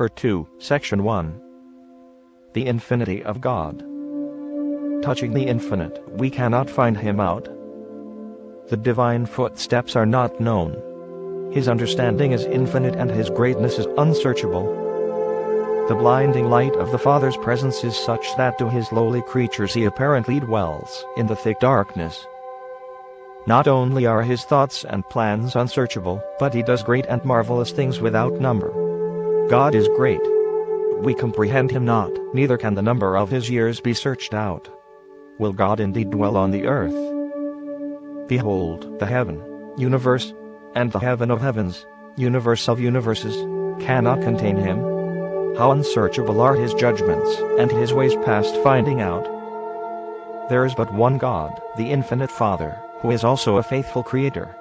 Chapter 2, Section 1. The Infinity of God. Touching the infinite, we cannot find him out. The divine footsteps are not known. His understanding is infinite and his greatness is unsearchable. The blinding light of the Father's presence is such that to his lowly creatures he apparently dwells in the thick darkness. Not only are his thoughts and plans unsearchable, but he does great and marvelous things without number. God is great. We comprehend him not, neither can the number of his years be searched out. Will God indeed dwell on the earth? Behold, the heaven, universe, and the heaven of heavens, universe of universes, cannot contain him. How unsearchable are his judgments, and his ways past finding out. There is but one God, the infinite Father, who is also a faithful Creator.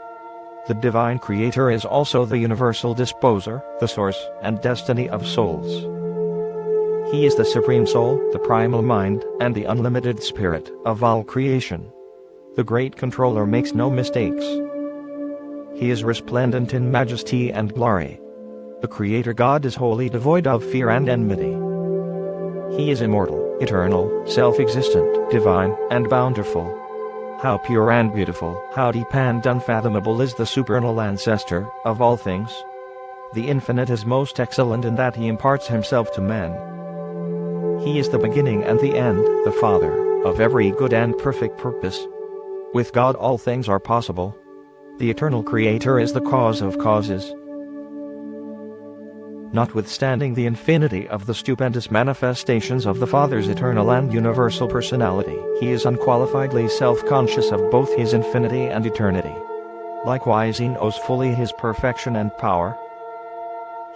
The divine Creator is also the universal disposer, the source and destiny of souls. He is the supreme soul, the primal mind, and the unlimited spirit of all creation. The great controller makes no mistakes. He is resplendent in majesty and glory. The Creator God is wholly devoid of fear and enmity. He is immortal, eternal, self-existent, divine, and bountiful. How pure and beautiful, how deep and unfathomable is the supernal ancestor of all things. The infinite is most excellent in that he imparts himself to men. He is the beginning and the end, the Father of every good and perfect purpose. With God all things are possible. The eternal Creator is the cause of causes. Notwithstanding the infinity of the stupendous manifestations of the Father's eternal and universal personality, he is unqualifiedly self-conscious of both his infinity and eternity. Likewise he knows fully his perfection and power.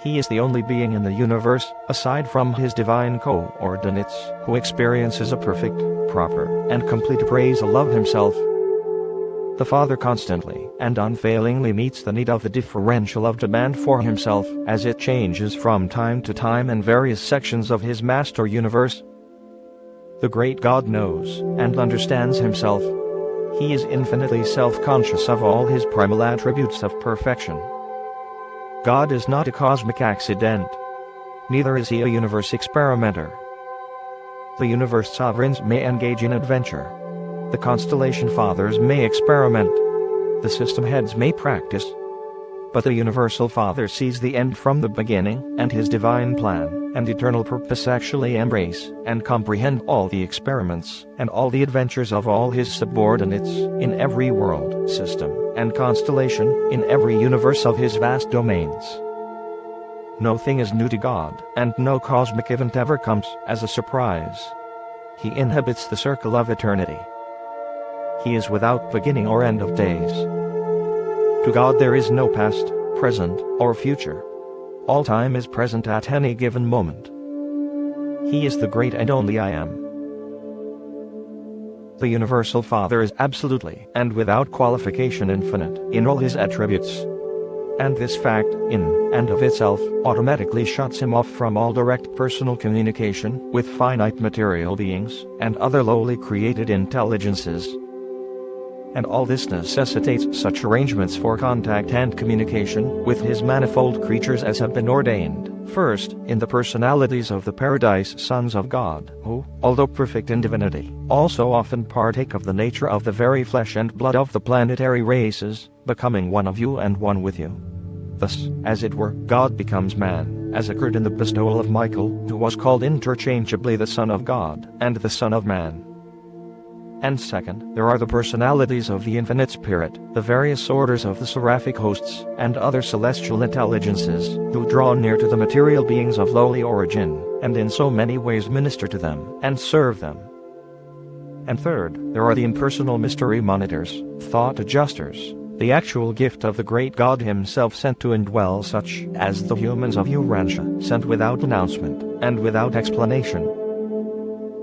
He is the only being in the universe, aside from his divine coordinates, who experiences a perfect, proper, and complete appraisal of himself. The Father constantly and unfailingly meets the need of the differential of demand for himself as it changes from time to time in various sections of his master universe. The great God knows and understands himself. He is infinitely self-conscious of all his primal attributes of perfection. God is not a cosmic accident. Neither is he a universe experimenter. The universe sovereigns may engage in adventure. The constellation fathers may experiment. The system heads may practice. But the universal Father sees the end from the beginning, and his divine plan and eternal purpose actually embrace and comprehend all the experiments and all the adventures of all his subordinates in every world, system, and constellation, in every universe of his vast domains. No thing is new to God, and no cosmic event ever comes as a surprise. He inhabits the circle of eternity. He is without beginning or end of days. To God there is no past, present, or future. All time is present at any given moment. He is the great and only I Am. The universal Father is absolutely and without qualification infinite in all his attributes. And this fact, in and of itself, automatically shuts him off from all direct personal communication with finite material beings and other lowly created intelligences. And all this necessitates such arrangements for contact and communication with his manifold creatures as have been ordained, first, in the personalities of the paradise sons of God, who, although perfect in divinity, also often partake of the nature of the very flesh and blood of the planetary races, becoming one of you and one with you. Thus, as it were, God becomes man, as occurred in the bestowal of Michael, who was called interchangeably the Son of God and the Son of Man. And second, there are the personalities of the infinite spirit, the various orders of the seraphic hosts, and other celestial intelligences, who draw near to the material beings of lowly origin, and in so many ways minister to them, and serve them. And third, there are the impersonal mystery monitors, thought adjusters, the actual gift of the great God himself sent to indwell such as the humans of Urantia, sent without announcement, and without explanation.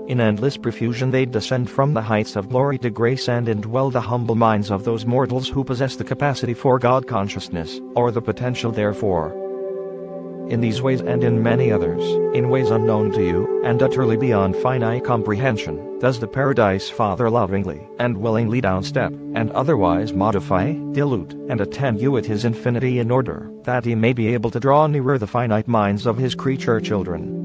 In endless profusion they descend from the heights of glory to grace and indwell the humble minds of those mortals who possess the capacity for God consciousness, or the potential therefor. in these ways and in many others, in ways unknown to you, and utterly beyond finite comprehension, does the Paradise Father lovingly and willingly downstep, and otherwise modify, dilute, and attend you at his infinity in order that he may be able to draw nearer the finite minds of his creature children.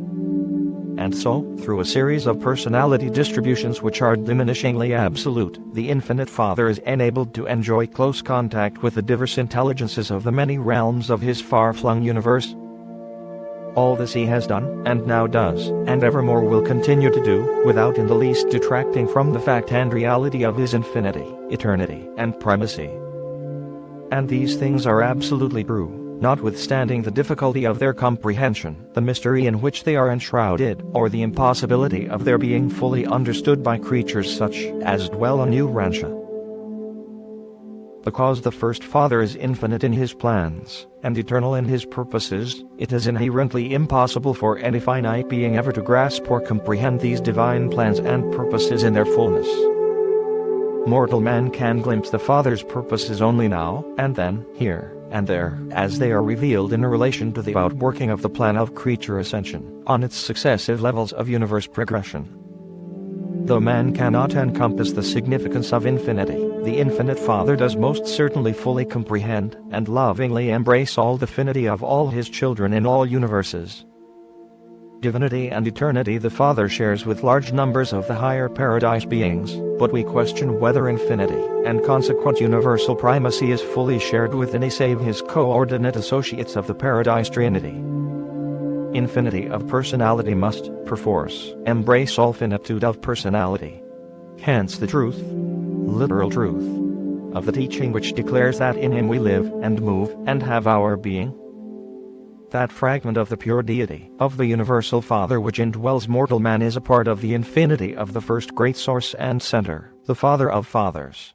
And so, through a series of personality distributions which are diminishingly absolute, the Infinite Father is enabled to enjoy close contact with the diverse intelligences of the many realms of his far-flung universe. All this he has done, and now does, and evermore will continue to do, without in the least detracting from the fact and reality of his infinity, eternity, and primacy. And these things are absolutely true, notwithstanding the difficulty of their comprehension, the mystery in which they are enshrouded, or the impossibility of their being fully understood by creatures such as dwell on Urantia. Because the First Father is infinite in his plans, and eternal in his purposes, it is inherently impossible for any finite being ever to grasp or comprehend these divine plans and purposes in their fullness. Mortal man can glimpse the Father's purposes only now, and then, here, and there, as they are revealed in relation to the outworking of the plan of creature ascension, on its successive levels of universe progression. Though man cannot encompass the significance of infinity, the Infinite Father does most certainly fully comprehend, and lovingly embrace all the finity of all his children in all universes. Divinity and eternity the Father shares with large numbers of the higher paradise beings, but we question whether infinity, and consequent universal primacy is fully shared with any save his coordinate associates of the Paradise Trinity. Infinity of personality must, perforce, embrace all finitude of personality. Hence the truth, literal truth, of the teaching which declares that in him we live, and move, and have our being. That fragment of the pure deity, of the universal Father which indwells mortal man is a part of the infinity of the first great source and center, the Father of fathers.